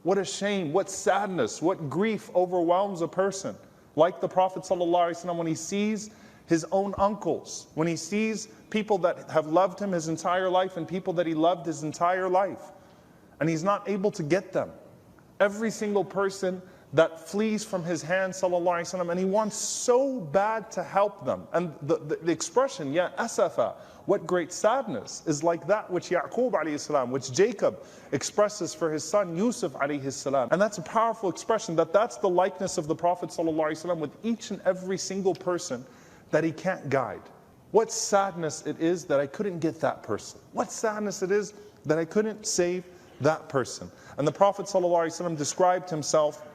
What a shame, what sadness, what grief overwhelms a person. Like the Prophet ﷺ when he sees his own uncles, when he sees people that have loved him his entire life and people that he loved his entire life, and he's not able to get them. Every single person that flees from his hand, sallallahu alaihi wasallam, and he wants so bad to help them. And the expression, ya asafa, what great sadness, is like that which Yaqub alayhi salam, which Jacob expresses for his son Yusuf alayhi salam. And that's a powerful expression, that's the likeness of the Prophet sallallahu alaihi wasallam with each and every single person that he can't guide. What sadness it is that I couldn't get that person. What sadness it is that I couldn't save that person. And the Prophet ﷺ described himself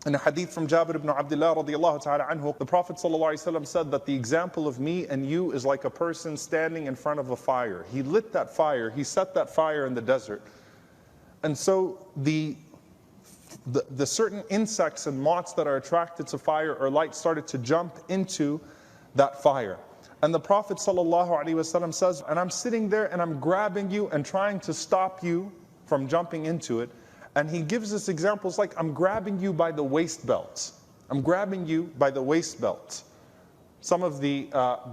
in a hadith from Jabir ibn Abdullah radiallahu ta'ala anhu. The Prophet ﷺ said that the example of me and you is like a person standing in front of a fire. He lit that fire, he set that fire in the desert. And so the certain insects and moths that are attracted to fire or light started to jump into that fire. And the Prophet ﷺ says, and I'm sitting there and I'm grabbing you and trying to stop you from jumping into it. And he gives us examples like, I'm grabbing you by the waist belt. I'm grabbing you by the waist belt. Some of the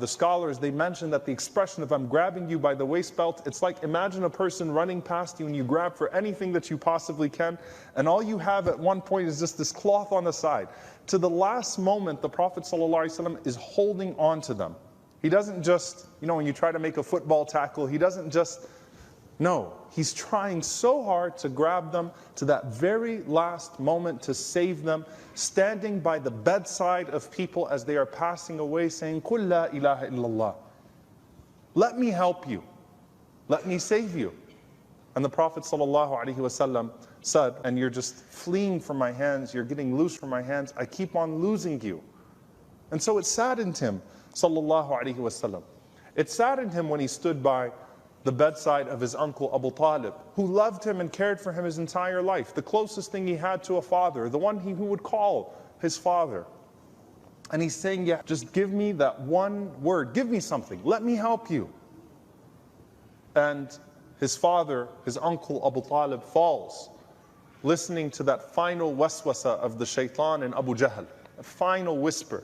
scholars, they mention that the expression of I'm grabbing you by the waist belt, it's like imagine a person running past you and you grab for anything that you possibly can, and all you have at one point is just this cloth on the side. To the last moment, the Prophet ﷺ is holding on to them. He doesn't just, when you try to make a football tackle, he doesn't just, no. He's trying so hard to grab them to that very last moment to save them, standing by the bedside of people as they are passing away saying, Qul la ilaha illallah. Let me help you. Let me save you. And the Prophet ﷺ said, and you're just fleeing from my hands, you're getting loose from my hands, I keep on losing you. And so it saddened him, sallallahu alaihi wasallam. It saddened him when he stood by the bedside of his uncle Abu Talib, who loved him and cared for him his entire life, the closest thing he had to a father, the one who would call his father. And he's saying, yeah, just give me that one word, give me something, let me help you. And his father, his uncle Abu Talib, falls, listening to that final waswasa of the shaitan in Abu Jahl, a final whisper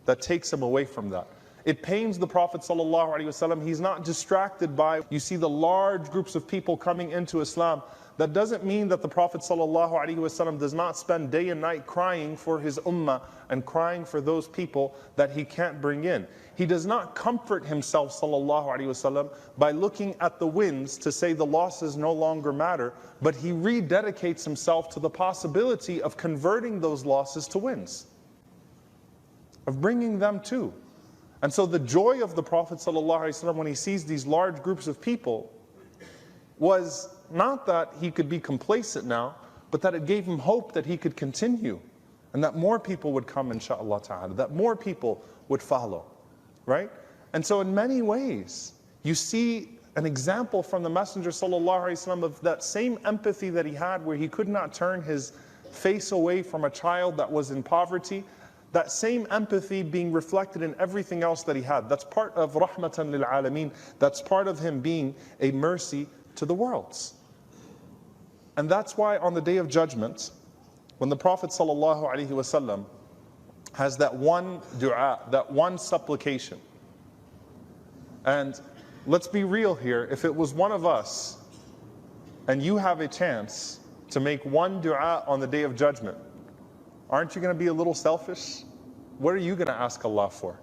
that takes him away from that. It pains the Prophet ﷺ. He's not distracted by, you see the large groups of people coming into Islam. That doesn't mean that the Prophet ﷺ does not spend day and night crying for his ummah and crying for those people that he can't bring in. He does not comfort himself ﷺ by looking at the winds to say the losses no longer matter, but he rededicates himself to the possibility of converting those losses to wins, of bringing them too. And so the joy of the Prophet ﷺ when he sees these large groups of people was not that he could be complacent now, but that it gave him hope that he could continue and that more people would come, inshaAllah ta'ala, that more people would follow, right? And so in many ways, you see an example from the Messenger ﷺ of that same empathy that he had where he could not turn his face away from a child that was in poverty. That same empathy being reflected in everything else that he had. That's part of rahmatan lil alameen. That's part of him being a mercy to the worlds. And that's why on the Day of Judgment, when the Prophet ﷺ has that one dua, that one supplication. And let's be real here, if it was one of us and you have a chance to make one dua on the Day of Judgment, aren't you going to be a little selfish? What are you going to ask Allah for?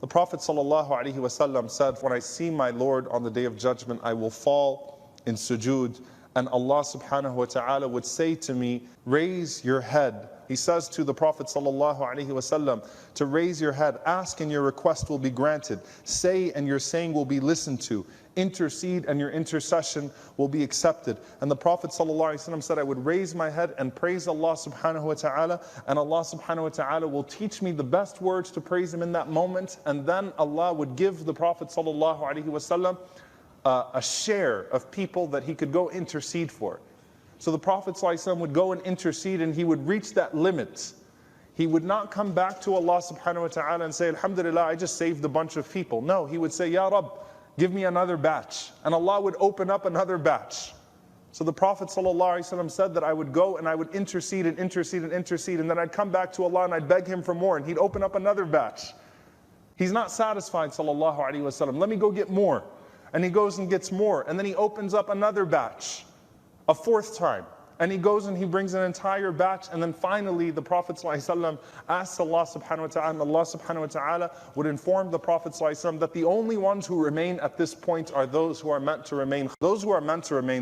The Prophet ﷺ said, when I see my Lord on the Day of Judgment, I will fall in sujood, and Allah subhanahu wa ta'ala would say to me, raise your head. He says to the Prophet ﷺ to raise your head, ask and your request will be granted, say and your saying will be listened to, intercede and your intercession will be accepted. And the Prophet ﷺ said, I would raise my head and praise Allah subhanahu wa ta'ala, and Allah subhanahu wa ta'ala will teach me the best words to praise Him in that moment, and then Allah would give the Prophet ﷺ a share of people that he could go intercede for. So the Prophet ﷺ would go and intercede, and he would reach that limit. He would not come back to Allah subhanahu wa ta'ala and say, Alhamdulillah, I just saved a bunch of people. No, he would say, Ya Rabb, give me another batch. And Allah would open up another batch So the Prophet ﷺ said that I would go and I would intercede and intercede and intercede, and then I'd come back to Allah and I'd beg Him for more, and He'd open up another batch. He's not satisfied, sallallahu alaihi wasallam. Let me go get more. And He goes and gets more, and then He opens up another batch, a fourth time. And He goes and He brings an entire batch, and then finally the Prophet ﷺ asks Allah subhanahu wa ta'ala, and Allah subhanahu wa ta'ala would inform the Prophet ﷺ that the only ones who remain at this point are those who are meant to remain,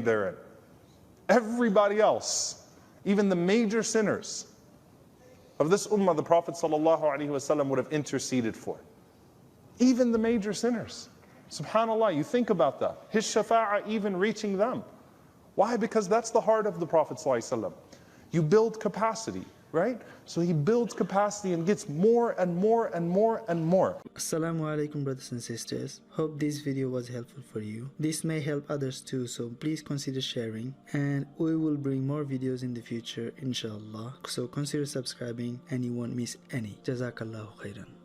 therein. Everybody else, even the major sinners of this ummah, the Prophet ﷺ would have interceded for. Even the major sinners. SubhanAllah, you think about that. His shafa'ah even reaching them. Why? Because that's the heart of the Prophet ﷺ. You build capacity, right? So he builds capacity and gets more and more and more and more. Assalamu alaikum, brothers and sisters. Hope this video was helpful for you. This may help others too, so please consider sharing, and we will bring more videos in the future, inshallah. So consider subscribing and you won't miss any. Jazakallahu khairan.